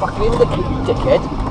Fucking indicate, you dickhead.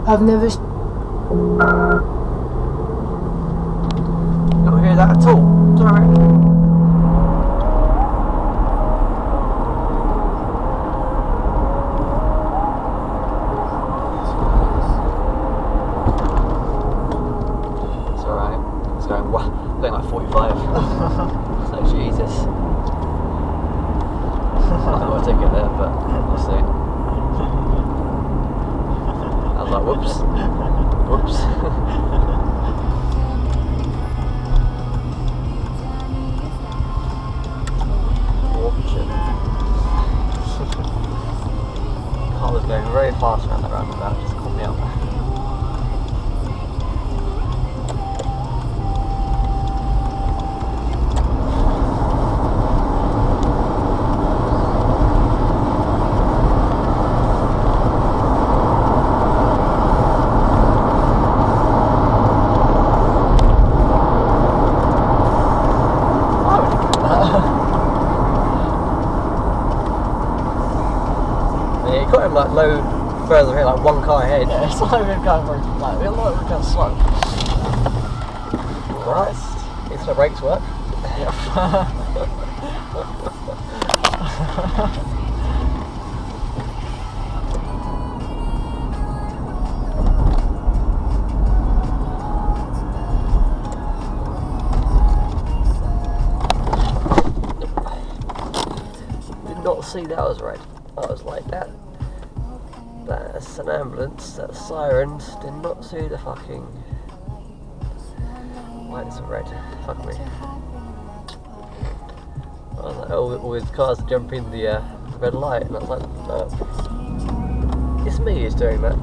I've never. Don't hear that at all. Sorry. Going like 45. So Jesus. I want to take it there, but we'll see. I was like, whoops. Whoops. Car was going very fast around that roundabout, just caught me up. Like low further here, like one car ahead. Yeah, it's like we're going very like we're going slow. Right. It's the brakes work. Yeah. Did not see that was red. I was like that. That's an ambulance, that's sirens, did not see the fucking lights are red. Fuck me. I was like, oh, all these cars are jumping the red light, and I was like, no. It's me who's doing that.